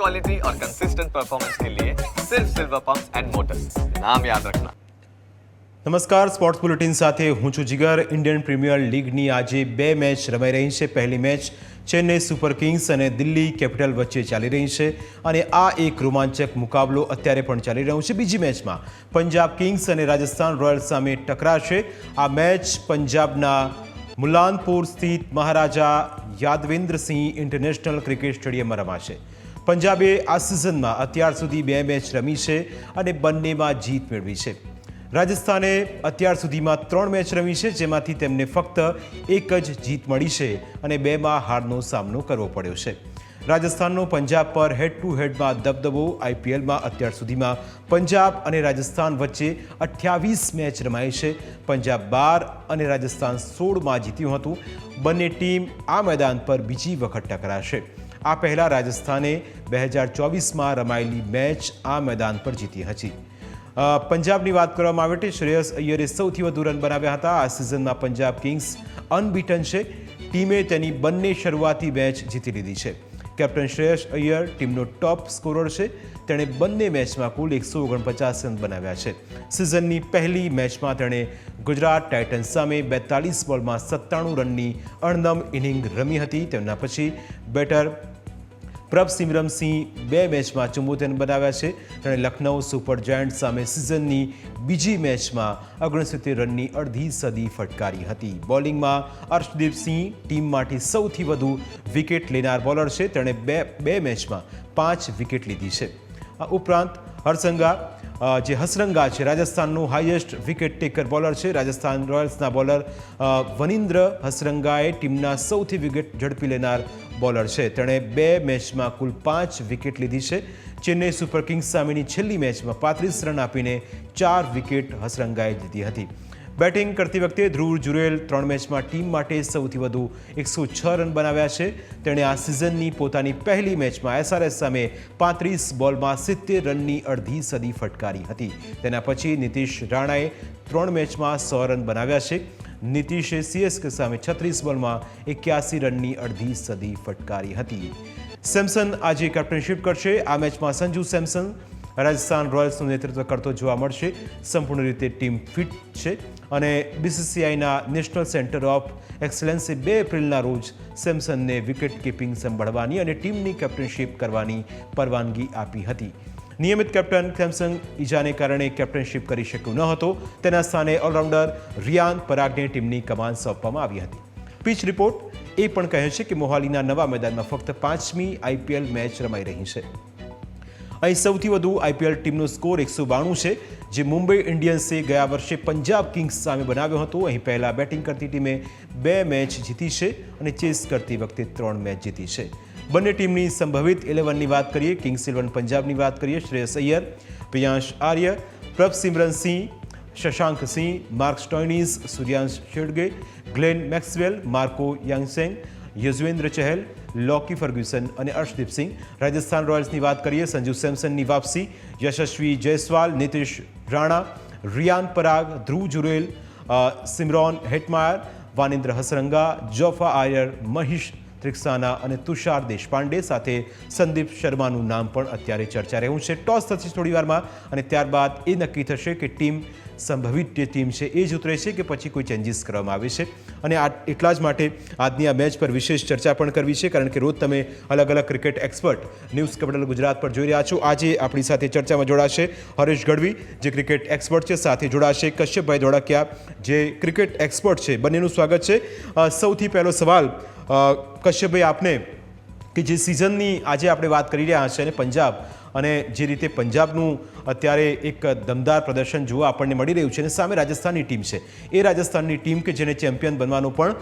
Quality और consistent performance के लिए सिर्फ सिल्वर पंप्स एंड मोटर्स, नाम याद रखना। નમસ્કાર, સ્પોર્ટ્સ બુલેટિન સાથે હું છું જીગર। ઇન્ડિયન પ્રીમિયર લીગની આજે બે મેચ રમાઈ રહી છે। પહેલી મેચ ચેન્નઈ સુપર કિંગ્સ અને દિલ્હી કેપિટલ વચ્ચે ચાલી રહી છે અને આ એક રોમાંચક મુકાબલો અત્યારે પણ ચાલી રહ્યો છે। બીજી મેચમાં પંજાબ કિંગ્સ અને રાજસ્થાન રોયલ્સ સામે ટકરાશે। આ મેચ પંજાબના મુલાનપુર સ્થિત મહારાજા યાદવેન્દ્રસિંહ ઇન્ટરનેશનલ ક્રિકેટ સ્ટેડિયમમાં રમાશે। પંજાબે આ સિઝનમાં અત્યાર સુધી બે મેચ રમી છે અને બંનેમાં જીત મેળવી છે। રાજસ્થાને અત્યાર સુધીમાં 3 મેચ રમી છે, જેમાંથી તેમને ફક્ત એક જ જીત મળી છે અને બેમાં હારનો સામનો કરવો પડ્યો છે। રાજસ્થાનનો પંજાબ પર હેડ ટુ હેડમાં દબદબો। આઈપીએલમાં અત્યાર સુધીમાં પંજાબ અને રાજસ્થાન વચ્ચે 28 મેચ રમાઈ છે। પંજાબ 12 અને રાજસ્થાન 16માં જીત્યું હતું। બંને ટીમ આ મેદાન પર બીજી વખત ટકરાશે। આ પહેલાં રાજસ્થાને 2024માં રમાયેલી મેચ આ મેદાન પર જીતી હતી। પંજાબની વાત કરવામાં આવે તો શ્રેયસ અય્યરે સૌથી વધુ રન બનાવ્યા હતા। આ સિઝનમાં પંજાબ કિંગ્સ અનબીટન છે। ટીમે તેની બંને શરૂઆતી મેચ જીતી લીધી છે। કેપ્ટન શ્રેયસ અય્યર ટીમનો ટોપ સ્કોરર છે। તેણે બંને મેચમાં કુલ 149 રન બનાવ્યા છે। સિઝનની પહેલી મેચમાં તેણે ગુજરાત ટાઇટન્સ સામે 42 બોલમાં 97 રનની અણનમ ઇનિંગ રમી હતી। તેમના પછી બેટર પ્રભસિમરનસિંહ બે મેચમાં 74 રન બનાવ્યા છે। તેણે લખનઉ સુપર જાયન્ટ સામે સિઝનની બીજી મેચમાં 69 રનની અડધી સદી ફટકારી હતી। બોલિંગમાં અર્શદીપસિંહ ટીમ માટે સૌથી વધુ વિકેટ લેનાર બોલર છે। તેણે બે મેચમાં 5 વિકેટ લીધી છે। આ ઉપરાંત હસરંગા છે રાજસ્થાનનું હાઈએસ્ટ વિકેટ ટેકર બોલર છે। રાજસ્થાન રોયલ્સના બોલર વનિન્દ્ર હસરંગાએ ટીમના સૌથી વિકેટ ઝડપી લેનાર બોલર છે। તેણે બે મેચમાં કુલ 5 વિકેટ લીધી છે। ચેન્નઈ સુપર કિંગ્સ સામેની છેલ્લી મેચમાં 35 રન આપીને 4 વિકેટ હસરંગાએ જીતી હતી। બેટિંગ કરતી વખતે ધ્રુવ જુરેલ 3 મેચમાં ટીમ માટે સૌથી વધુ 106 રન બનાવ્યા છે। તેણે આ સિઝનની પોતાની પહેલી મેચમાં એસઆરએચ સામે 35 બોલમાં 70 રનની અડધી સદી ફટકારી હતી। તેના પછી નીતિશ રાણાએ 3 મેચમાં 100 રન બનાવ્યા છે। નીતિશે સીએસકે સામે 36 બોલમાં 81 રનની અડધી સદી ફટકારી હતી। સેમસન આજે કેપ્ટનશિપ કરશે। આ મેચમાં સંજુ સેમસન રાજસ્થાન રોયલ્સનું નેતૃત્વ કરતો જોવા મળશે। સંપૂર્ણ રીતે ટીમ ફિટ છે અને બીસીસીઆઈના નેશનલ સેન્ટર ઓફ એક્સલન્સે 2 એપ્રિલના રોજ સેમસનને વિકેટ કીપિંગ સંભાળવાની અને ટીમની કેપ્ટનશિપ કરવાની પરવાનગી આપી હતી। નિયમિત કેપ્ટન સેમસન ઈજાને કારણે કેપ્ટનશિપ કરી શક્યો ન હતો। તેના સ્થાને ઓલરાઉન્ડર રિયાન પરાગને ટીમની કમાન સોંપવામાં આવી હતી। પિચ રિપોર્ટ એ પણ કહે છે કે મોહાલીના નવા મેદાનમાં ફક્ત 5મી આઈપીએલ મેચ રમાઈ રહી છે। અહીં સૌથી વધુ આઈપીએલ ટીમનો સ્કોર 192 છે, જે મુંબઈ ઇન્ડિયન્સે ગયા વર્ષે પંજાબ કિંગ્સ સામે બનાવ્યો હતો। અહીં પહેલાં બેટિંગ કરતી ટીમે 2 મેચ જીતી છે અને ચેસ કરતી વખતે 3 મેચ જીતી છે। બંને ટીમની સંભવિત 11ની વાત કરીએ। કિંગ્સ 11 પંજાબની વાત કરીએ। Shreyas Iyer, Priyansh Arya, Prabhsimran Singh, Shashank Singh, Marcus Stoinis, Suryansh Shedge, Glenn Maxwell, Marco યાંગસેંગ, યજુવેન્દ્ર ચહલ, લોકી ફર્ગ્યુસન અને અર્શદીપસિંહ। રાજસ્થાન રોયલ્સની વાત કરીએ। સંજુ સેમસનની વાપસી, યશસ્વી જયસ્વાલ, નીતિશ રાણા, રિયાન પરાગ, ધ્રુવ જુરેલ, સિમરોન હેટમાયર, વાનિન્દ્ર હસરંગા, જોફા આયર, મહીશ ત્રિક્ષાના અને તુષાર દેશપાંડે સાથે સંદીપ શર્માનું નામ પણ અત્યારે ચર્ચા રહ્યું છે। ટોસ થશે થોડી વારમાં અને ત્યારબાદ એ નક્કી થશે કે ટીમ સંભવિત જે ટીમ છે એ જ ઉતરે છે કે પછી કોઈ ચેન્જીસ કરવામાં આવે છે। અને એટલા જ માટે આજની આ મેચ પર વિશેષ ચર્ચા પણ કરવી છે, કારણ કે રોજ તમે અલગ અલગ cricket expert news capital Gujarat પર જોઈ રહ્યા છો। આજે આપણી સાથે ચર્ચામાં જોડાશે હરેશ ગઢવી, જે ક્રિકેટ એક્સપર્ટ છે, સાથે જોડાશે કશ્યપભાઈ ધોળકિયા, જે ક્રિકેટ એક્સપર્ટ છે। બંનેનું સ્વાગત છે। સૌથી પહેલો સવાલ કશ્યપભાઈ આપને, કે જે સિઝનની આજે આપણે વાત કરી રહ્યા છે અને પંજાબ અને જે રીતે પંજાબનું અત્યારે એક દમદાર પ્રદર્શન જોવા આપણને મળી રહ્યું છે અને સામે રાજસ્થાનની ટીમ છે, એ રાજસ્થાનની ટીમ કે જેને ચેમ્પિયન બનવાનો પણ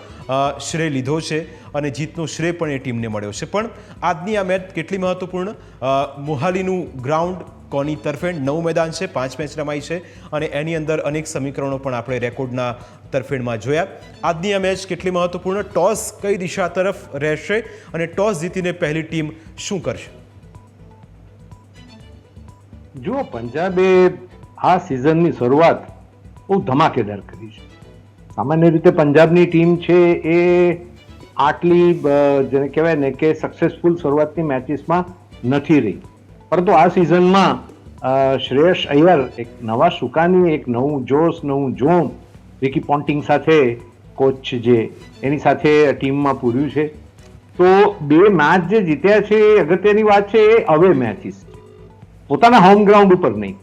શ્રેય લીધો છે અને જીતનો શ્રેય પણ એ ટીમને મળ્યો છે। પણ આજની આ મેચ કેટલી મહત્વપૂર્ણ? મોહાલીનું ગ્રાઉન્ડ કોની તરફેણ? નવું મેદાન છે, 5 મેચ રમાઈ છે અને એની અંદર અનેક સમીકરણો પણ આપણે રેકોર્ડના તરફેણમાં જોયા। આજની આ મેચ કેટલી મહત્વપૂર્ણ? ટોસ કઈ દિશા તરફ રહેશે અને ટોસ જીતીને પહેલી ટીમ શું કરશે? જો પંજાબે આ સિઝનની શરૂઆત બહુ ધમાકેદાર કરી છે। સામાન્ય રીતે પંજાબની ટીમ છે એ આટલી જેને કહેવાય ને કે સક્સેસફુલ શરૂઆતની મેચીસમાં નથી રહી. પરંતુ આ સિઝનમાં શ્રેયસ અય્યર એક નવા સુકાની, એક નવું જોશ, નવું જોમ વિકી પોન્ટિંગ સાથે કોચ જે એની સાથે ટીમમાં પૂર્યું છે. તો 2 મેચ જે જીત્યા છે એ અગત્યની વાત છે. એ અવે મેચિસ છે, પોતાના હોમ ગ્રાઉન્ડ ઉપર નહીં.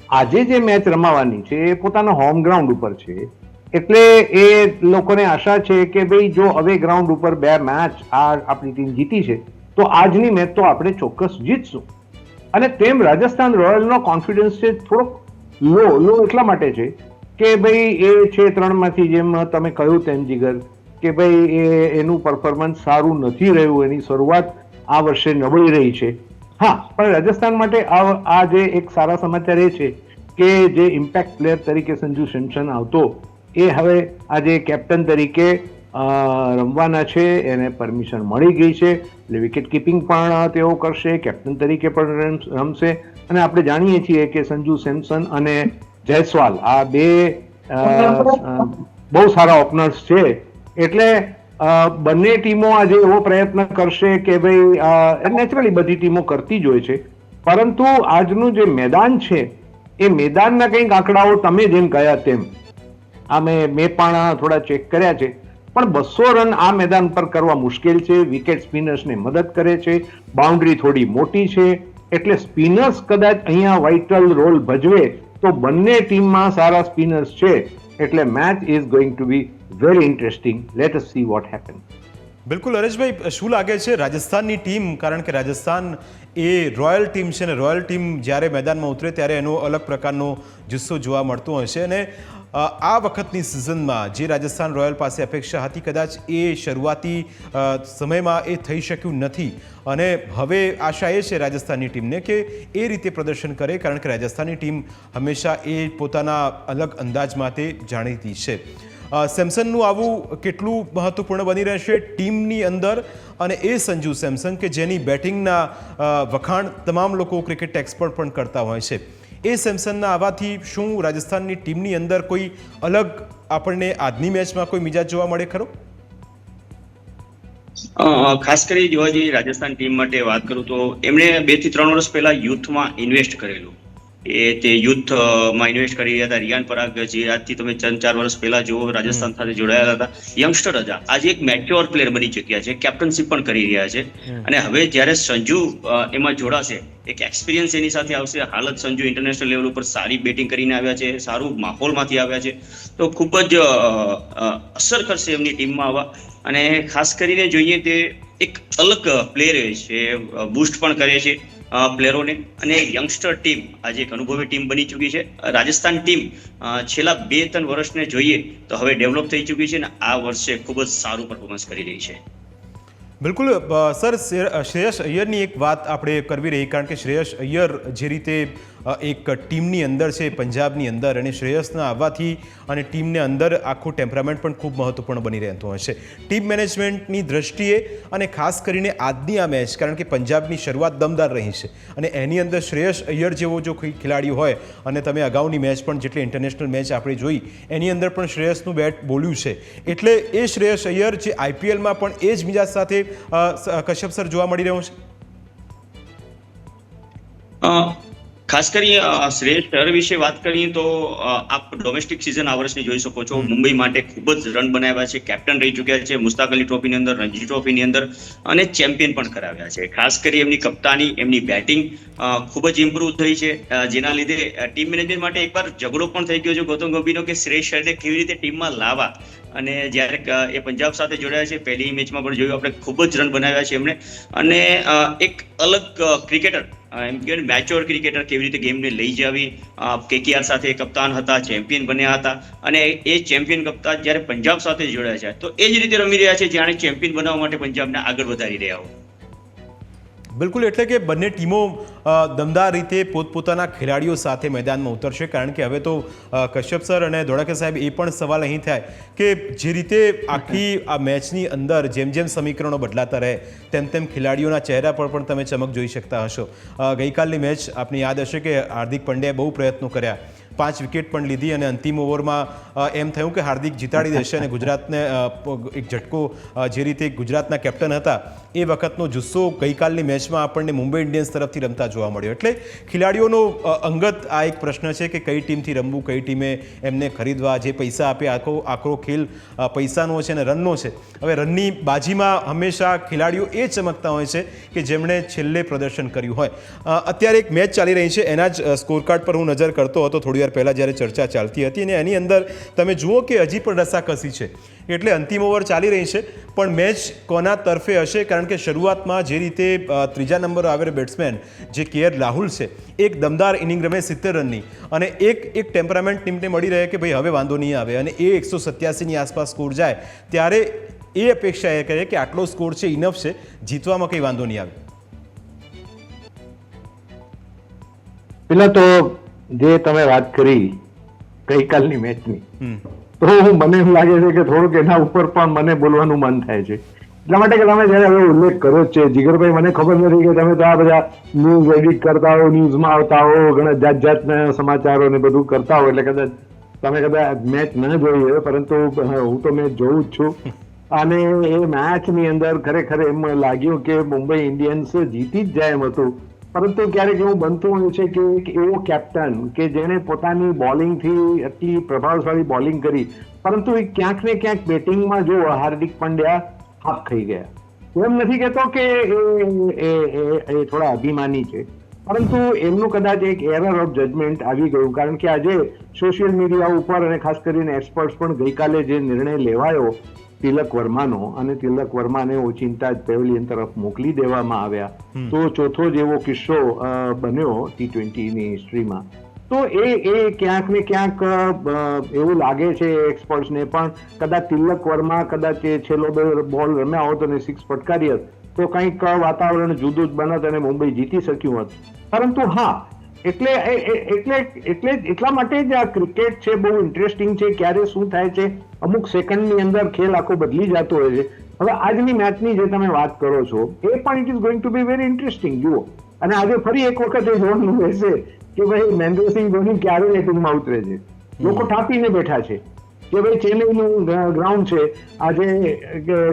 આજે જે મેચ રમાવાની છે એ પોતાના હોમ ગ્રાઉન્ડ ઉપર છે. એટલે એ લોકોને આશા છે કે ભાઈ જો અવે ગ્રાઉન્ડ ઉપર 2 મેચ આપણી ટીમ જીતી છે તો આજની મેચ તો આપણે ચોક્કસ જીતશું. અને તેમ રાજસ્થાન રોયલનો કોન્ફિડન્સ છે થોડોક લો એટલા માટે છે કે ભાઈ એ છે 3માંથી, જેમ તમે કહ્યું તેમ જીગર, કે ભાઈ એનું પરફોર્મન્સ સારું નથી રહ્યું. એની શરૂઆત આ વર્ષે નબળી રહી છે. હા, પણ રાજસ્થાન માટે આ જે એક સારા સમાચાર એ છે કે જે ઇમ્પેક્ટ પ્લેયર તરીકે સંજુ સેમસન આવતો એ હવે આજે કેપ્ટન તરીકે રમવાના છે. એને પરમિશન મળી ગઈ છે એટલે વિકેટ કીપિંગ પણ તેઓ કરશે, કેપ્ટન તરીકે પણ રમશે. અને આપણે જાણીએ છીએ કે સંજુ સેમસન અને જયસ્વાલ આ 2 બહુ સારા ઓપનર્સ છે. એટલે બંને ટીમો આજે એવો પ્રયત્ન કરશે કે ભાઈ નેચરલી બધી ટીમો કરતી જ હોય છે, પરંતુ આજનું જે મેદાન છે એ મેદાનના કંઈક આંકડાઓ તમે જેમ કહ્યા તેમ મેં પણ થોડા ચેક કર્યા છે. પણ 200 રન આ મેદાન પર કરવા મુશ્કેલ છે. વિકેટ સ્પિનર્સને મદદ કરે છે, બાઉન્ડ્રી થોડી મોટી છે, એટલે સ્પિનર્સ કદાચ અહીંયા વાઇટલ રોલ ભજવે તો બંને ટીમમાં સારા સ્પિનર્સ છે. એટલે match is going to be very interesting. Let S see what happen. બિલકુલ હરેશભાઈ, શું લાગે છે રાજસ્થાનની ટીમ, કારણ કે રાજસ્થાન એ રોયલ ટીમ છે ને રોયલ ટીમ જ્યારે મેદાનમાં ઉતરે ત્યારે એનો અલગ પ્રકારનો જુસ્સો જોવા મળતો હોય છે. અને આ વખતની સિઝનમાં જે રાજસ્થાન રોયલ પાસે અપેક્ષા હતી કદાચ એ શરૂઆતી સમયમાં એ થઈ શક્યું નથી. અને હવે આશા એ છે રાજસ્થાનની ટીમને કે એ રીતે પ્રદર્શન કરે, કારણ કે રાજસ્થાનની ટીમ હંમેશા એ પોતાના અલગ અંદાજમાં તે જાણીતી છે. સેમસનનું આવું કેટલું મહત્વપૂર્ણ બની રહેશે ટીમની અંદર, અને એ સંજુ સેમસન કે જેની બેટિંગના વખાણ તમામ લોકો ક્રિકેટ એક્સપર્ટ પણ કરતા હોય છે, એ સેમસનના આવવાથી શું રાજસ્થાનની ટીમની અંદર કોઈ અલગ આપણને આજની મેચમાં કોઈ મિજાજ જોવા મળે ખરો? ખાસ કરી જોવા જઈએ રાજસ્થાન ટીમ માટે વાત કરું તો એમણે 2 થી 3 વર્ષ પહેલા યુથમાં ઇન્વેસ્ટ કરેલું. તે યુથમાં ઇન્વેસ્ટ કરી રહ્યા હતા. રિયાન પરાગ જે આજથી તમે 4 વર્ષ પહેલા જો રાજસ્થાન સાથે જોડાયેલા હતા, યંગસ્ટર હતા, આજે એક મેચ્યોર પ્લેયર બની ચૂક્યા છે, કેપ્ટનશીપ પણ કરી રહ્યા છે. અને હવે જ્યારે સંજુ એમાં જોડાશે, એક એક્સપિરિયન્સ એની સાથે આવશે. હાલત સંજુ ઇન્ટરનેશનલ લેવલ ઉપર સારી બેટિંગ કરીને આવ્યા છે, સારું માહોલમાંથી આવ્યા છે, તો ખૂબ જ અસર કરશે એમની ટીમમાં આવવા. અને ખાસ કરીને જોઈએ તે એક અલગ પ્લેયર છે, બૂસ્ટ પણ કરે છે પ્લેયરોને. અને યંગસ્ટર ટીમ આજે એક અનુભવી ટીમ બની ચૂકી છે. રાજસ્થાન ટીમ છેલ્લા 2-3 વર્ષને જોઈએ તો હવે ડેવલપ થઈ ચૂકી છે અને આ વર્ષે ખૂબ જ સારું પરફોર્મન્સ કરી રહી છે. બિલકુલ સર, શ્રેયસ અય્યરની એક વાત આપણે કરવી રહી, કારણ કે શ્રેયસ અય્યર જે રીતે એક ટીમની અંદર છે પંજાબની અંદર, અને શ્રેયસના આવવાથી અને ટીમને અંદર આખું ટેમ્પરામેન્ટ પણ ખૂબ મહત્વપૂર્ણ બની રહેતું હોય છે ટીમ મેનેજમેન્ટની દ્રષ્ટિએ. અને ખાસ કરીને આજની આ મેચ, કારણ કે પંજાબની શરૂઆત દમદાર રહી છે અને એની અંદર શ્રેયસ અય્યર જેવો જો કોઈ ખેલાડી હોય, અને તમે અગાઉની મેચ પણ જેટલી ઇન્ટરનેશનલ મેચ આપણે જોઈ એની અંદર પણ શ્રેયસનું બેટ બોલ્યું છે, એટલે એ શ્રેયસ અય્યર જે IPLમાં પણ એ જ મિજાજ સાથે કશ્યપ સર જોવા મળી રહ્યો છે. ખાસ કરી શ્રેયસ અય્યર વિશે વાત કરીએ તો આપ ડોમેસ્ટિક સિઝન આ વર્ષની જોઈ શકો છો. મુંબઈ માટે ખૂબ જ રન બનાવ્યા છે, કેપ્ટન રહી ચૂક્યા છે મુસ્તાક અલી ટ્રોફીની અંદર, રણજી ટ્રોફીની અંદર, અને ચેમ્પિયન પણ કરાવ્યા છે. ખાસ કરી એમની કપ્તાની, એમની બેટિંગ ખૂબ જ ઇમ્પ્રુવ થઈ છે, જેના લીધે ટીમ મેનેજમેન્ટ માટે એકવાર ઝઘડો પણ થઈ ગયો છે ગૌતમ ગંભીરનો કે શ્રેયસ અય્યરને કેવી રીતે ટીમમાં લાવવા. અને જ્યારે એ પંજાબ સાથે જોડાયા છે, પહેલી મેચમાં પણ જોયું આપણે, ખૂબ જ રન બનાવ્યા છે એમણે. અને એક અલગ ક્રિકેટર, એમ કે મેચ્યોર ક્રિકેટર, કેવી રીતે ગેમને લઈ જવી. KKR સાથે કપ્તાન હતા, ચેમ્પિયન બન્યા હતા, અને એ ચેમ્પિયન કપ્તાન જ્યારે પંજાબ સાથે જોડાયા છે તો એ જ રીતે રમી રહ્યા છે જાણે ચેમ્પિયન બનાવવા માટે પંજાબને આગળ વધારી રહ્યા હોય. બિલકુલ, એટલે કે બંને ટીમો દમદાર રીતે પોતપોતાના ખેલાડીઓ સાથે મેદાનમાં ઉતરશે, કારણ કે હવે તો કશ્યપ સર અને ધોળકે સાહેબ એ પણ સવાલ અહીં થાય કે જે રીતે આખી આ મેચની અંદર જેમ જેમ સમીકરણો બદલાતા રહે તેમ તેમ ખેલાડીઓના ચહેરા પર પણ તમે ચમક જોઈ શકતા હશો. ગઈકાલની મેચ આપને યાદ હશે કે હાર્દિક પંડ્યાએ બહુ પ્રયત્નો કર્યા, 5 વિકેટ પણ લીધી અને અંતિમ ઓવરમાં એમ થયું કે હાર્દિક જીતાડી દેશે અને ગુજરાતને એક ઝટકો જે રીતે ગુજરાતના કેપ્ટન હતા એ વખતનો જુસ્સો ગઈકાલની મેચમાં આપણને મુંબઈ ઇન્ડિયન્સ તરફથી રમતા જોવા મળ્યો. એટલે ખેલાડીઓનો અંગત આ એક પ્રશ્ન છે કે કઈ ટીમથી રમવું, કઈ ટીમે એમને ખરીદવા, જે પૈસા આપે આખો ખેલ પૈસાનો છે અને રનનો છે. હવે રનની બાજીમાં હંમેશા ખેલાડીઓ એ ચમકતા હોય છે કે જેમણે છેલ્લે પ્રદર્શન કર્યું હોય. અત્યારે એક મેચ ચાલી રહી છે, એના જ સ્કોરકાર્ડ પર હું નજર કરતો હતો થોડી વાર પહેલાં જ્યારે ચર્ચા ચાલતી હતી અને એની અંદર તમે જુઓ કે હજી પણ રસાકસી છે. એટલે અંતિમ ઓવર ચાલી રહી છે પણ મેચ કોના તરફે હશે, કારણ કે શરૂઆતમાં જે રીતે ત્રીજા નંબર આવેલો બેટ્સમેન જે KL રાહુલ છે એક દમદાર ઇનિંગ રમે 70 રનની અને એક ટેમ્પરામેન્ટ ટીમને મળી રહે કે ભાઈ હવે વાંધો નહીં આવે અને એ 187ની આસપાસ સ્કોર જાય ત્યારે એ અપેક્ષા એ કરે કે આટલો સ્કોર છે, ઇનફ છે, જીતવામાં કંઈ વાંધો નહીં આવે. પેલા તો જે તમે વાત કરી ગઈકાલની મેચની, તો મને એમ લાગે છે કે થોડુંક એના ઉપર પણ મને બોલવાનું મન થાય છે. એટલા માટે કે તમે જયારે હવે ઉલ્લેખ કર્યો છે જીગરભાઈ, મને ખબર નથી કે તમે તો આ બધા ન્યૂઝ એડિટ કરતા હો, ન્યૂઝમાં આવતા હો, ઘણા જાતના સમાચારો ને બધું કરતા હો, એટલે કદાચ તમે કદાચ મેચ ન જોઈ હોય, પરંતુ હું તો મેચ જોઉં જ છું. અને એ મેચની અંદર ખરેખર એમ લાગ્યું કે મુંબઈ ઇન્ડિયન્સ જીતી જ જાય એમ હતું. પરંતુ ક્યારેક એવું બનતું હોય છે કે એક એવો કેપ્ટન કે જેણે પોતાની બોલિંગથી એટલી પ્રભાવશાળી બોલિંગ કરી, પરંતુ એ ક્યાંક ને ક્યાંક બેટિંગમાં જો હાર્દિક પંડ્યા હાફ ખાઈ ગયા. એમ નથી કહેતો કે એ થોડા અભિમાની છે, પરંતુ એમનું કદાચ એક એરર ઓફ જજમેન્ટ આવી ગયું. કારણ કે આજે સોશિયલ મીડિયા ઉપર અને ખાસ કરીને એક્સપર્ટ્સ પણ ગઈકાલે જે નિર્ણય લેવાયો તિલક વર્માનો, અને તિલક વર્માને ઓચિંતા જ પેવેલિયન તરફ મોકલી દેવામાં આવ્યા, તો ચોથો જેવો કિસ્સો બન્યો T20ની હિસ્ટ્રીમાં. તો એ ક્યાંક ને ક્યાંક એવું લાગે છે એક્સપર્ટ્સને પણ કદાચ તિલક વર્મા કદાચ એ છેલ્લો બોલ રમ્યા હોત અને 6 ફટકારી હોત તો કંઈક વાતાવરણ જુદું જ બનત અને મુંબઈ જીતી શક્યું હોત. પરંતુ હા, એટલા માટે જ આ ક્રિકેટ છે બહુ ઇન્ટરેસ્ટિંગ છે. ક્યારે શું થાય છે, અમુક સેકન્ડની અંદર ખેલ આખો બદલી જતો હોય છે. હવે આજની મેચની જે તમે વાત કરો છો એ પણ it is going to be very interesting. જુઓ, અને આજે ફરી એક વખત એ જોવાનું રહેશે કે ભાઈ મહેન્દ્રસિંહ ધોની ક્યારે બેટિંગમાં ઉતરે છે. લોકો ઠાપીને બેઠા છે કે ભાઈ ચેન્નઈનું ગ્રાઉન્ડ છે આજે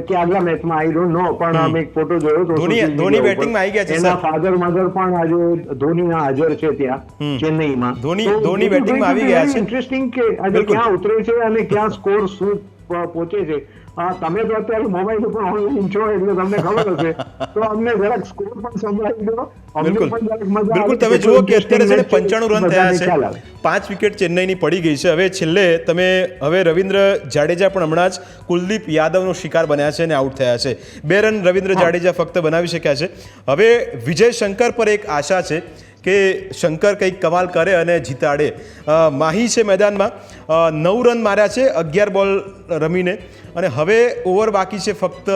કે આગલા મેચમાં આઈ ડોન્ટ નો, પણ અમે એક ફોટો જોયો તો ધોની બેટિંગમાં આવી ગયા છે. એના ફાધર મધર પણ આજે ધોનીના હાજર છે ત્યાં ચેન્નઈમાં. ધોની બેટિંગમાં આવી ગયા છે. ઇન્ટરેસ્ટિંગ કે આજે ક્યાં ઉતરે છે અને ક્યાં સ્કોર શું પહોંચે છે. તમે તો અત્યારે મોબાઈલ ઉપર ઓનલાઈન છો એટલે તમને ખબર હશે, તો અમને જરાક સ્કોર પણ સંભળાવી દો. બિલકુલ, તમે જુઓ કે અત્યારે છે 95 રન થયા છે, 5 વિકેટ ચેન્નઈની પડી ગઈ છે. હવે છેલ્લે હવે રવિન્દ્ર જાડેજા પણ હમણાં જ કુલદીપ યાદવનો શિકાર બન્યા છે અને આઉટ થયા છે. 2 રન રવિન્દ્ર જાડેજા ફક્ત બનાવી શક્યા છે. હવે વિજય શંકર પર એક આશા છે કે શંકર કંઈક કમાલ કરે અને જીતાડે. માહી છે મેદાનમાં, 9 રન માર્યા છે 11 બોલ રમીને, અને હવે ઓવર બાકી છે, ફક્ત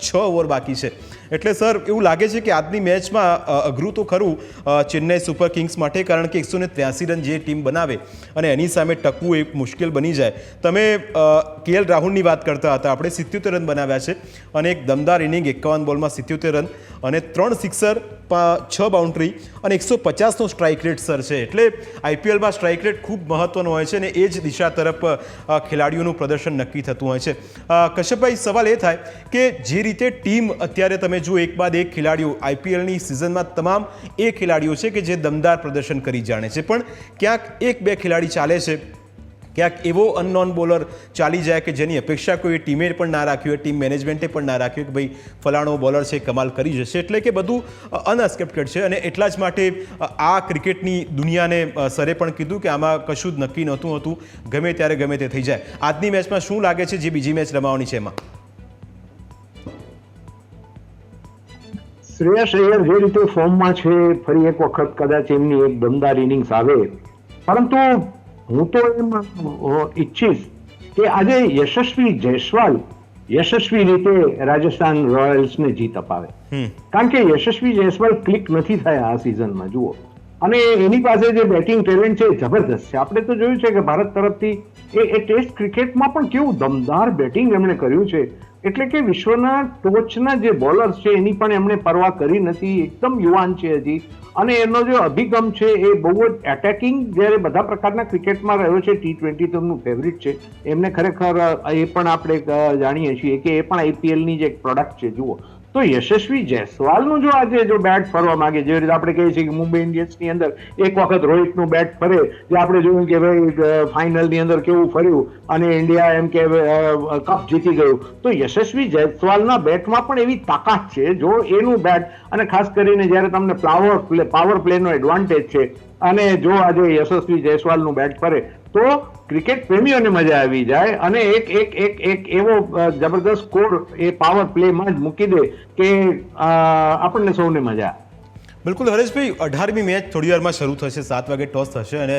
6 ઓવર બાકી છે. એટલે સર એવું લાગે છે કે આજની મેચમાં અઘરું તો ખરું ચેન્નઈ સુપર કિંગ્સ માટે, કારણ કે 183 રન જે ટીમ બનાવે અને એની સામે ટકવું એ મુશ્કેલ બની જાય. તમે KL રાહુલની વાત કરતા હતા, આપણે 77 રન બનાવ્યા છે અને એક દમદાર ઇનિંગ, 51 બોલમાં 77 રન અને 3 સિક્સર, 6 બાઉન્ડ્રી અને 150નો સ્ટ્રાઇક રેટ સર છે. એટલે IPLમાં સ્ટ્રાઇક રેટ ખૂબ મહત્વનો હોય છે અને એ જ દિશા તરફ ખેલાડીઓનું પ્રદર્શન નક્કી થતું હોય છે. કશ્યપભાઈ, સવાલ એ થાય કે જે રીતે ટીમ અત્યારે તમે જો એક બાદ એક ખેલાડીઓ IPLની સિઝનમાં તમામ એ ખેલાડીઓ છે કે જે દમદાર પ્રદર્શન કરી જાણે છે, પણ ક્યાંક 1-2 ખેલાડી ચાલે છે, ક્યાંક એવો અનનોન બોલર ચાલી જાય કે જેની અપેક્ષા કોઈ ટીમે પણ ના રાખી હોય, ટીમ મેનેજમેન્ટે પણ ના રાખ્યું કે ભાઈ ફલાણો બોલર છે કમાલ કરી જશે. એટલે કે બધું અનએક્સપેક્ટેડ છે અને એટલા જ માટે આ ક્રિકેટની દુનિયાને સરે પણ કીધું કે આમાં કશું જ નક્કી નહોતું હોતું, ગમે ત્યારે ગમે તે થઈ જાય. આજની મેચમાં શું લાગે છે જે બીજી મેચ રમાવાની છે એમાં? શ્રેયસ અય્યર જે રીતે ફોર્મમાં છે, ફરી એક વખત કદાચ એમની એક દમદાર ઇનિંગ્સ આવે, પરંતુ હું તો એમ ઈચ્છીશ કે આજે યશસ્વી જયસ્વાલ યશસ્વી રીતે રાજસ્થાન રોયલ્સને જીત અપાવે. કારણ કે યશસ્વી જયસ્વાલ ક્લિક નથી થયા આ સિઝનમાં. જુઓ, અને એની પાસે જે બેટિંગ ટેલેન્ટ છે એ જબરદસ્ત છે. આપણે તો જોયું છે કે ભારત તરફથી એ ટેસ્ટ ક્રિકેટમાં પણ કેવું દમદાર બેટિંગ એમણે કર્યું છે. એટલે કે વિશ્વના ટોચના જે બોલર્સ છે એની પણ એમણે પરવા કરી નથી. એકદમ યુવાન છે હજી, અને એનો જે અભિગમ છે એ બહુ જ એટેકિંગ જ્યારે બધા પ્રકારના ક્રિકેટમાં રહ્યો છે. T20 તો એમનું ફેવરિટ છે. એમને ખરેખર એ પણ આપણે જાણીએ છીએ કે એ પણ આઈપીએલની જ એક પ્રોડક્ટ છે. જુઓ તો યશસ્વી જયસ્વાલનું જો આજે જો બેટ ફરવા માંગે, જે રીતે આપણે કહીએ છીએ કે મુંબઈ ઇન્ડિયન્સની અંદર એક વખત રોહિતનું બેટ ફરે, જે આપણે જોયું કે ભાઈ ફાઇનલની અંદર કેવું ફર્યું અને ઇન્ડિયા એમ કે કપ જીતી ગયું, તો યશસ્વી જયસ્વાલના બેટમાં પણ એવી તાકાત છે. જો એનું બેટ, અને ખાસ કરીને જ્યારે તમને પાવર પ્લેનો એડવાન્ટેજ છે, અને જો આજે યશસ્વી જયસ્વાલનું બેટ ફરે તો ક્રિકેટ પ્રેમીઓને મજા આવી જાય, અને એક એવો જબરદસ્ત સ્કોર એ પાવર પ્લેમાં જ મૂકી દે કે આપણને સૌને મજા આવે. બિલકુલ હરેશભાઈ, 18મી મેચ થોડી વારમાં શરૂ થશે. 7 વાગે ટોસ થશે અને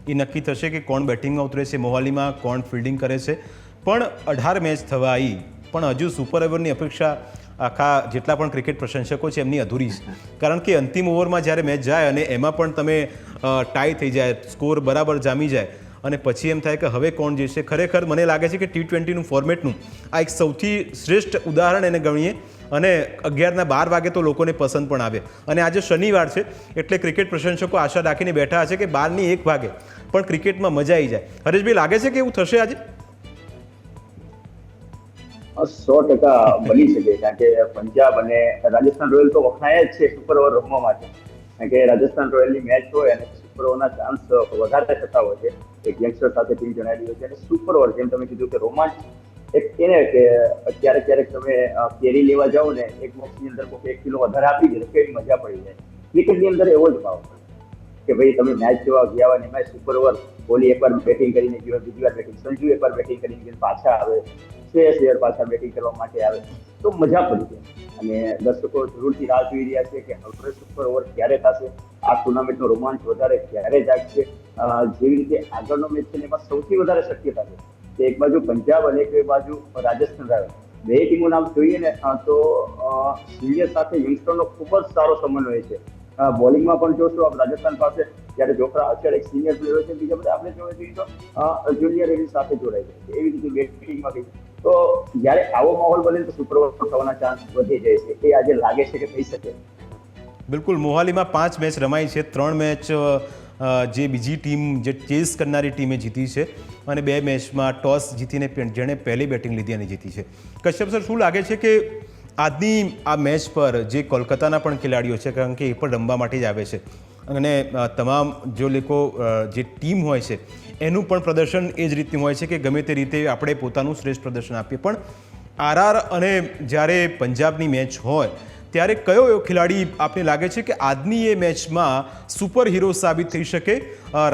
એ નક્કી થશે કે કોણ બેટિંગમાં ઉતરે છે મોહાલીમાં, કોણ ફિલ્ડિંગ કરે છે. પણ 18 મેચ થવા આવી પણ હજુ સુપર ઓવરની અપેક્ષા આખા જેટલા પણ ક્રિકેટ પ્રશંસકો છે એમની અધૂરી છે. કારણ કે અંતિમ ઓવરમાં જ્યારે મેચ જાય અને એમાં પણ તમે ટાઈ થઈ જાય, સ્કોર બરાબર જામી જાય અને પછી એમ થાય કે હવે કોણ જીતશે. ખરેખર મને લાગે છે કે T20નું ફોર્મેટનું આ એક સૌથી શ્રેષ્ઠ ઉદાહરણ એને ગણીએ, અને 11ના 12 વાગે તો લોકોને પસંદ પણ આવે. અને આજે શનિવાર છે એટલે ક્રિકેટ પ્રશંસકો આશા રાખીને બેઠા હશે કે 12ની 1 વાગે પણ ક્રિકેટમાં મજા આવી જાય. હરેશભાઈ, લાગે છે કે એવું થશે આજે? 100% બની શકે, કારણ કે પંજાબ અને રાજસ્થાન રોયલ તો વખણાય જ છે સુપર ઓવર રમવા માટે. કારણ કે રાજસ્થાન રોયલની મેચ હોય અને સુપર ઓવરના ચાન્સ વધારે થતા હોય છે. એક યંગસ્ટર સાથે ટીમ જણાવી હોય છે, અને સુપર ઓવર જેમ તમે કીધું કે રોમાંચ એક એને કે ક્યારેક તમે કેરી લેવા જાઓ ને એક બોક્સની અંદર કોઈ 1 કિલો વધારે આપી દે તો કેવી મજા પડી જાય. ક્રિકેટની અંદર એવો જ ભાવ કે ભાઈ તમે મેચ જોવા ગયા હોય ને એમાં સુપર ઓવર, કોહલી એકવાર બેટિંગ કરીને ગયો, બીજી વાર બેટિંગ, સંજુ એકવાર બેટિંગ કરીને પાછા આવે, શ્રેયસ અય્યર પાછા બેટિંગ કરવા માટે આવે, તો મજા પડી જાય. અને દર્શકો જરૂરથી રાહ જોઈ રહ્યા છે કે હવે સુપર ઓવર ક્યારે થશે, આ ટુર્નામેન્ટનો રોમાંચ વધારે ક્યારે જાગશે. જેવી રીતે આગળનો મેચ છે એમાં સૌથી વધારે શક્યતા છે કે એક બાજુ પંજાબ અને એક બાજુ રાજસ્થાન રોયલ, બે ટીમો નામ જોઈએ ને તો સિનિયર સાથે યંગસ્ટરનો ખૂબ જ સારો સમન્વય છે. બોલિંગમાં પણ જોશો આપ રાજસ્થાન પાસે જ્યારે જોફ્રા આર્ચર એક સિનિયર પ્લેયર છે, બીજા બધા આપણે જોવા જઈએ તો જુનિયર એની સાથે જોડાય છે. એવી રીતે બેટિંગમાં કઈ તો જ્યારે આવો માહોલ બને તો સુપર ઓવર થવાના ચાન્સ વધી જાય છે. એ આજે લાગે છે કે થઈ શકે. બિલકુલ, મોહાલીમાં 5 મેચ રમાઈ છે. 3 મેચ જે બીજી ટીમ, જે ચેસ કરનારી ટીમે જીતી છે, અને 2 મેચમાં ટોસ જીતીને જેણે પહેલી બેટિંગ લીધી અને જીતી છે. કશ્યપ સર, શું લાગે છે કે આજની આ મેચ પર જે કોલકાતાના પણ ખેલાડીઓ છે, કારણ કે એ પણ રમવા માટે જ આવે છે, અને તમામ જે લોકો જે ટીમ હોય છે એનું પણ પ્રદર્શન એ જ રીતનું હોય છે કે ગમે તે રીતે આપણે પોતાનું શ્રેષ્ઠ પ્રદર્શન આપીએ. પણ RR અને જ્યારે પંજાબની મેચ હોય ત્યારે કયો એવો ખેલાડી આપને લાગે છે કે આજની એ મેચમાં સુપર હીરો સાબિત થઈ શકે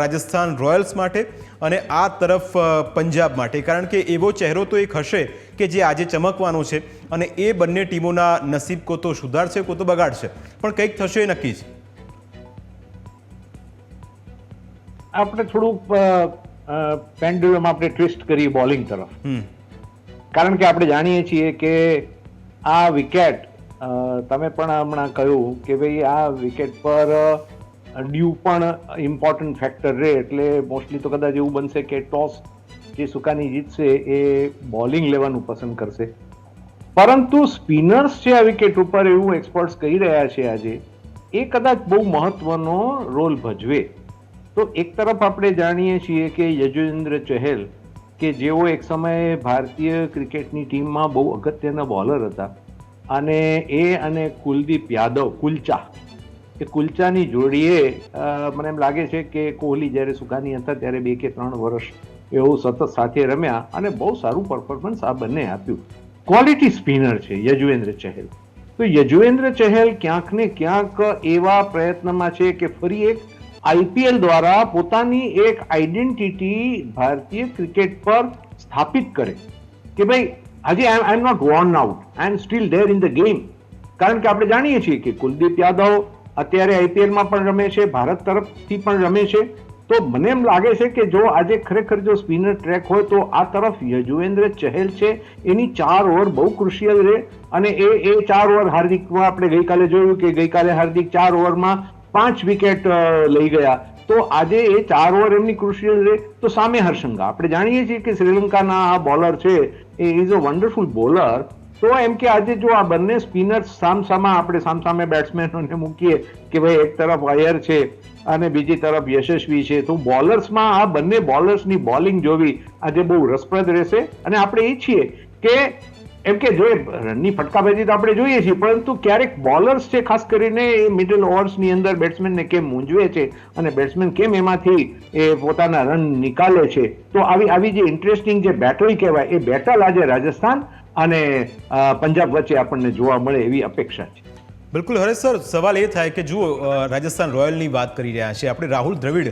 રાજસ્થાન રોયલ્સ માટે અને આ તરફ પંજાબ માટે? કારણ કે એવો ચહેરો તો એક હશે કે જે આજે ચમકવાનો છે, અને એ બંને ટીમોના નસીબ કો તો સુધારશે કો તો બગાડશે, પણ કંઈક થશે નક્કી છે. આપણે થોડુંક પેન્ડુલમ આપણે ટ્વિસ્ટ કરીએ બોલિંગ તરફ, કારણ કે આપણે જાણીએ છીએ કે આ વિકેટ, તમે પણ હમણાં કહ્યું કે ભાઈ આ વિકેટ પર ડ્યુ પણ ઇમ્પોર્ટન્ટ ફેક્ટર રહે, એટલે મોસ્ટલી તો કદાચ એવું બનશે કે ટોસ જે સુકાની જીતશે એ બોલિંગ લેવાનું પસંદ કરશે. પરંતુ સ્પિનર્સ છે આ વિકેટ ઉપર, એવું એક્સપર્ટ્સ કહી રહ્યા છે આજે, એ કદાચ બહુ મહત્વનો રોલ ભજવે. તો એક તરફ આપણે જાણીએ છીએ કે યજુવેન્દ્ર ચહલ, કે જેઓ એક સમયે ભારતીય ક્રિકેટની ટીમમાં બહુ અગત્યના બોલર હતા, અને કુલદીપ યાદવ, કુલચાની જોડીએ મને એમ લાગે છે કે કોહલી જ્યારે સુકાની હતા ત્યારે 2 કે 3 વર્ષ એવું સતત સાથે રમ્યા અને બહુ સારું પરફોર્મન્સ આ બંને આપ્યું. ક્વોલિટી સ્પિનર છે યજુવેન્દ્ર ચહલ. તો યજુવેન્દ્ર ચહલ ક્યાંક ને ક્યાંક એવા પ્રયત્નમાં છે કે ફરી એક IPL દ્વારા પોતાની એક આઈડેન્ટિટી ભારતીય ક્રિકેટ પર સ્થાપિત કરે કે ભાઈ આજે I am not worn out, I am still there in the game. કારણ કે આપણે જાણીએ છીએ કે કુલદીપ યાદવ અત્યારે IPLમાં પણ રમે છે, ભારત તરફથી પણ રમે છે. તો મને એમ લાગે છે કે જો આજે ખરેખર જો સ્પિનર ટ્રેક હોય તો આ તરફ યજુવેન્દ્ર ચહલ છે, એની 4 ઓવર બહુ ક્રુશિયલ રહે, અને એ 4 ઓવર હાર્દિકમાં આપણે ગઈકાલે જોયું કે ગઈકાલે હાર્દિક 4 ઓવરમાં 5 વિકેટ લઈ ગયા. તો આજે એ 4 ઓવર એમની ક્રુશિયલ રહે. તો સામે હર્ષંગા, આપણે જાણીએ છીએ કે શ્રીલંકાના આ બોલર છે એ ઇઝ અ વન્ડરફુલ બોલર. તો એમ કે આજે જો આ બંને સ્પિનર્સ સામસામે બેટ્સમેનોને મૂકીએ કે ભાઈ એક તરફ અયર છે અને બીજી તરફ યશસ્વી છે, તો બોલર્સમાં આ બંને બોલર્સની બોલિંગ જોવી આજે બહુ રસપ્રદ રહેશે. અને આપણે ઈચ્છીએ કે એમ કે જો રનની ફટકાબાજી તો આપણે જોઈએ છીએ, પરંતુ ક્યારેક બોલર્સ છે ખાસ કરીને એ મિડલ ઓવર્સની અંદર બેટ્સમેનને કેમ મૂંઝવે છે અને બેટ્સમેન કેમ એમાંથી એ પોતાના રન નિકાલે છે. તો આવી જે ઇન્ટરેસ્ટિંગ જે બેટલ કહેવાય એ બેટલ આજે રાજસ્થાન અને પંજાબ વચ્ચે આપણને જોવા મળે એવી અપેક્ષા છે. બિલકુલ હરેશ સર, સવાલ એ થાય કે જુઓ રાજસ્થાન રોયલની વાત કરી રહ્યા છીએ આપણે. રાહુલ દ્રવિડ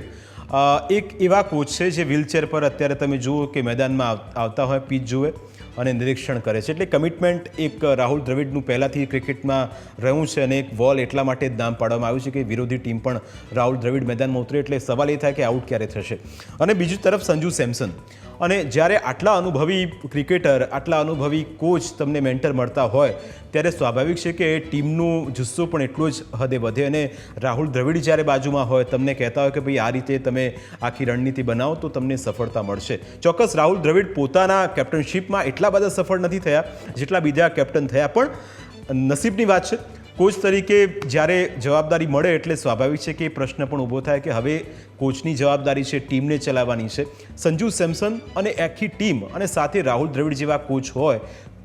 એક એવા કોચ છે જે વ્હીલચેર પર અત્યારે તમે જુઓ કે મેદાનમાં આવતા હોય, પીચ જુએ અને નિરીક્ષણ કરે છે. એટલે કમિટમેન્ટ એક રાહુલ દ્રવિડનું પહેલાંથી ક્રિકેટમાં રહ્યું છે અને એક વોલ એટલા માટે જ નામ પાડવામાં આવ્યું છે કે વિરોધી ટીમ પણ રાહુલ દ્રવિડ મેદાનમાં ઉતરે એટલે સવાલ એ થાય કે આઉટ ક્યારે થશે. અને બીજી તરફ સંજુ સેમસન, અને જ્યારે આટલા અનુભવી ક્રિકેટર, આટલા અનુભવી કોચ તમને મેન્ટર મળતા હોય ત્યારે સ્વાભાવિક છે કે ટીમનું જુસ્સો પણ એટલો જ હદે વધે. અને રાહુલ દ્રવિડ જ્યારે બાજુમાં હોય, તમને કહેતા હોય કે ભાઈ આ રીતે તમે આખી રણનીતિ બનાવો તો તમને સફળતા મળશે. ચોક્કસ રાહુલ દ્રવિડ પોતાના કેપ્ટનશીપમાં એટલા બધા સફળ નથી થયા જેટલા બીજા કેપ્ટન થયા, પણ નસીબની વાત છે. કોચ તરીકે જ્યારે જવાબદારી મળે એટલે સ્વાભાવિક છે કે પ્રશ્ન પણ ઊભો થાય કે હવે કોચની જવાબદારી છે, ટીમને ચલાવવાની છે. સંજુ સેમસન અને આખી ટીમ અને સાથે રાહુલ દ્રવિડ જેવા કોચ હોય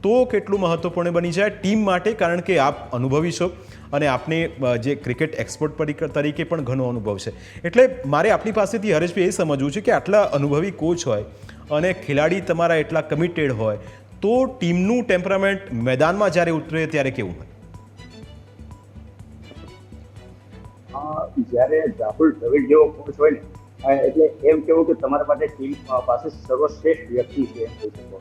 તો કેટલું મહત્વપૂર્ણ બની જાય ટીમ માટે, કારણ કે આપ અનુભવી છો અને આપને જે ક્રિકેટ એક્સપર્ટ તરીકે પણ ઘણો અનુભવ છે. એટલે મારે આપની પાસેથી હરેશભાઈ એ સમજવું છે કે આટલા અનુભવી કોચ હોય અને ખેલાડી તમારા એટલા કમિટેડ હોય તો ટીમનું ટેમ્પરામેન્ટ મેદાનમાં જ્યારે ઉતરે ત્યારે કેવું હોય? જ્યારે રાહુલ દ્રવિડ જેવો કોચ હોય ને એટલે એમ કેવું કે તમારા માટે ટીમ પાસે સર્વશ્રેષ્ઠ વ્યક્તિ છે એમ કહી શકો,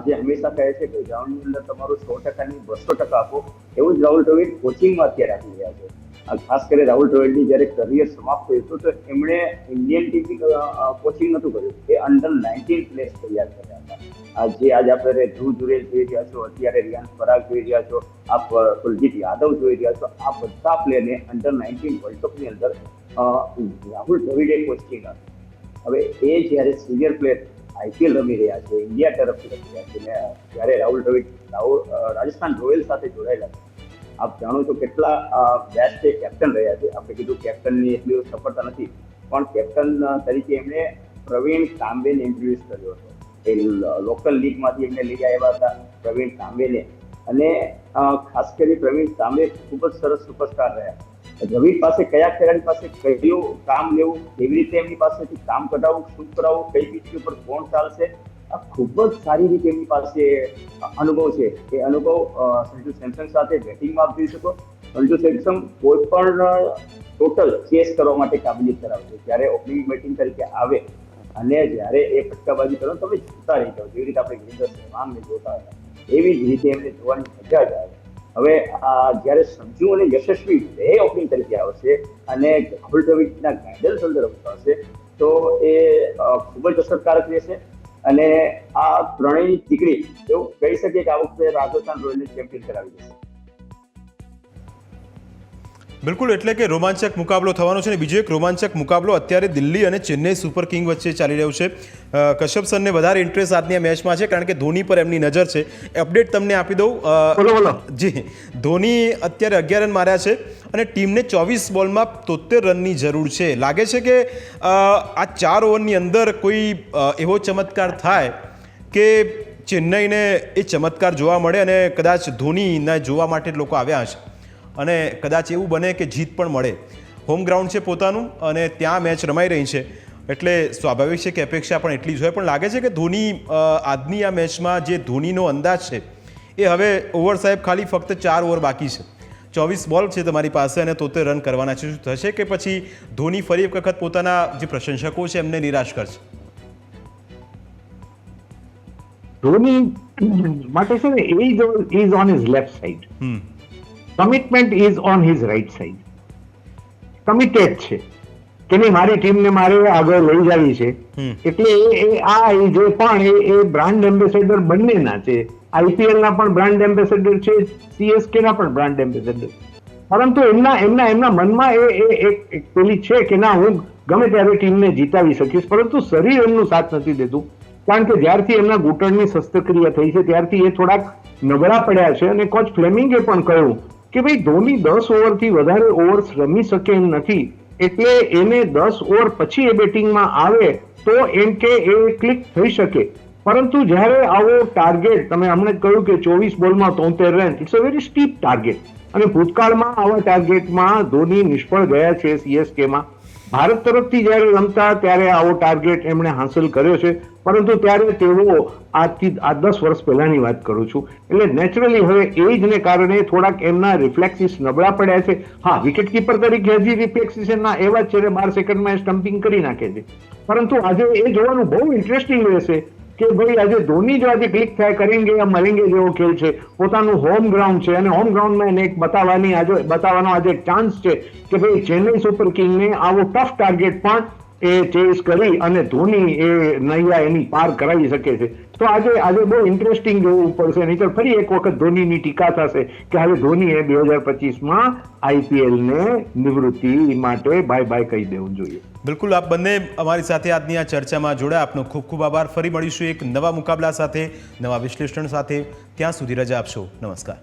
જે હંમેશા કહે છે કે ગ્રાઉન્ડની અંદર તમારું 100%ની 200% આપો. એવું જ રાહુલ દ્રવિડ કોચિંગમાં અત્યારે આપી રહ્યા છે. ખાસ કરીને રાહુલ દ્રવિડની જ્યારે કરિયર સમાપ્ત થયું હતું તો એમણે ઇન્ડિયન ટીમની કોચિંગ નહોતું કર્યું, એ અંડર-19 પ્લેયર્સ તૈયાર કર્યા હતા. જે આજે આપણે ધ્રુવ જુરેલ જોઈ રહ્યા છો, અત્યારે રિયાન પરાગ જોઈ રહ્યા છો, આપ કુલદીપ યાદવ જોઈ રહ્યા છો, આ બધા પ્લેયરને અંડર-19 વર્લ્ડ કપની અંદર રાહુલ દ્રવિડે કોચિંગ આપી. હવે એ જ્યારે સિનિયર પ્લેયર IPL રમી રહ્યા છે, ઇન્ડિયા તરફથી રમી રહ્યા છે, ને જ્યારે રાહુલ દ્રવિડ રાજસ્થાન રોયલ સાથે જોડાયેલા છે, આપ જાણો છો કેટલા બેસ્ટ કેપ્ટન રહ્યા છે. આપણે કીધું કેપ્ટનની એટલી સફળતા નથી, પણ કેપ્ટન તરીકે એમણે પ્રવીણ તાંબેને ઇન્ટ્રોડ્યુસ કર્યો હતો. એ લોકલ લીગમાંથી એમને લઈ આવ્યા હતા પ્રવીણ તાંબેને, અને ખાસ કરી પ્રવીણ તાંબે ખૂબ જ સરસ સુપરસ્ટાર રહ્યા. દ્રવિડ પાસે કયા ખેલાડી પાસે કયું કામ લેવું, કેવી રીતે એમની પાસેથી કામ કઢાવવું, શું કરાવવું, કઈ પીચ ઉપર કોણ ચાલશે, આ ખૂબ જ સારી રીતે એમની પાસે અનુભવ છે. એ અનુભવ સંજુ સેમસન સાથે બેટિંગમાં આપી શકો. સંજુ સેમસન કોઈ પણ ટોટલ ચેસ કરવા માટે કાબિલિયત ધરાવે છે. જ્યારે ઓપનિંગ બેટિંગ તરીકે આવે અને જ્યારે એ ફટકાબાજી કરો તમે જોતા રહી જાઓ, જેવી રીતે આપણે ગિરીન્દર સહેવાગને જોતા હતા એવી જ રીતે એમને જોવાની મજા જ આવે. હવે જ્યારે સંજુ અને યશસ્વી બે ઓપનિંગ તરીકે આવશે અને રાહુલ દ્રવિડના ગાઈડન્સ અંદર આવશે તો એ ખૂબ જ અસરકારક રહેશે. અને આ ત્રણેયની દીકરી એવું કહી શકીએ કે આ વખતે રાજસ્થાન રોયલ્સને ચેમ્પિયન કરાવી દેશે. બિલકુલ, એટલે કે રોમાંચક મુકાબલો થવાનો છે. અને બીજો એક રોમાંચક મુકાબલો અત્યારે દિલ્હી અને ચેન્નઈ સુપર કિંગ વચ્ચે ચાલી રહ્યો છે. કશ્યપ સરને વધારે ઇન્ટરેસ્ટ આજની આ મેચમાં છે કારણ કે ધોની પર એમની નજર છે. અપડેટ તમને આપી દઉં. જી, ધોની અત્યારે 11 રન માર્યા છે અને ટીમને 24 બોલમાં 73 રનની જરૂર છે. લાગે છે કે આ 4 ઓવરની અંદર કોઈ એવો ચમત્કાર થાય કે ચેન્નઈને એ ચમત્કાર જોવા મળે અને કદાચ ધોનીને જોવા માટે લોકો આવ્યા હશે અને કદાચ એવું બને કે જીત પણ મળે. હોમ ગ્રાઉન્ડ છે પોતાનું અને ત્યાં મેચ રમાઈ રહી છે એટલે સ્વાભાવિક છે કે અપેક્ષા પણ એટલી જ હોય. પણ લાગે છે કે ધોની આજની આ મેચમાં જે ધોનીનો અંદાજ છે એ હવે ઓવર સાહેબ ખાલી ફક્ત 4 ઓવર બાકી છે, 24 બોલ છે તમારી પાસે અને 73 રન કરવાના છે. શું થશે કે પછી ધોની ફરી એક વખત પોતાના જે પ્રશંસકો છે એમને નિરાશ કરશે? ધોની માટે છે ને is on his left side, commitment is on his right side. Committed છે કે નહીં મારી ટીમને મારે આગળ લઈ જવી છે, એટલે એ જે પણ એ બ્રાન્ડ એમ્બેસેડર બંનેના છે. IPL ના પણ બ્રાન્ડ એમ્બેસેડર છે, CSK ના પણ બ્રાન્ડ એમ્બેસેડર. પરંતુ એમના મનમાં એક પેલી છે કે ના, હું ગમે ત્યારે ટીમને જીતાવી શકીશ, પરંતુ શરીર એમનું સાથ નથી દેતું. કારણ કે જ્યારથી એમના ઘૂંટણની શસ્ત્રક્રિયા થઈ છે ત્યારથી એ થોડાક નબળા પડ્યા છે. અને કોચ ફ્લેમિંગે પણ કહ્યું કે ભાઈ ધોની 10 ઓવરથી વધારે ઓવર્સ રમી શકે એમ નથી, એટલે એને 10 ઓવર પછી એ બેટિંગમાં આવે તો એમ કે એ ક્લિક થઈ શકે. પરંતુ જ્યારે આવો ટાર્ગેટ, તમે હમણાં જ કહ્યું કે 24 બોલમાં 73 run, it's a very steep target. અને ભૂતકાળમાં આવા ટાર્ગેટમાં ધોની નિષ્ફળ ગયા છે. CSKમાં ભારત તરફથી જ્યારે રમતા ત્યારે આવો ટાર્ગેટ એમણે હાંસલ કર્યો છે, પરંતુ ત્યારે તેઓ આજથી 10 વર્ષ પહેલાની વાત કરું છું. એટલે નેચરલી હવે એજને કારણે થોડાક એમના રિફ્લેક્સિસ નબળા પડ્યા છે. હા, વિકેટ કીપર તરીકે હજી રિફ્લેક્સિસ એમના એવા જ છે, 12 સેકન્ડમાં સ્ટમ્પિંગ કરી નાખે છે. પરંતુ આજે એ જોવાનું બહુ ઇન્ટરેસ્ટિંગ રહેશે કે ભાઈ આજે ધોની જો આજે ક્લિક થાય, કરેંગે યા મરેંગે જેવો ખેલ છે, પોતાનું હોમ ગ્રાઉન્ડ છે, અને હોમ ગ્રાઉન્ડમાં એને એક બતાવવાનો આજે એક ચાન્સ છે કે ભાઈ ચેન્નઈ સુપર કિંગને આવો ટફ ટાર્ગેટ પણ એ ચેસ કરી અને ધોની એ નૈયા એની પાર કરાવી શકે છે. તો આજે બહુ ઇન્ટરેસ્ટિંગ જોવું પડશે. નહીં તો ફરી એક વખત ધોનીની ટીકા થશે કે હવે ધોનીએ 2025માં IPLને નિવૃત્તિ માટે બાય બાય કહી દેવું જોઈએ. બિલકુલ, આપ બંને અમારી સાથે આજની આ ચર્ચામાં જોડાયા. આપનો ખૂબ ખૂબ આભાર. ફરી મળીશું એક નવા મુકાબલા સાથે, નવા વિશ્લેષણ સાથે. ત્યાં સુધી રજા આપશો. નમસ્કાર.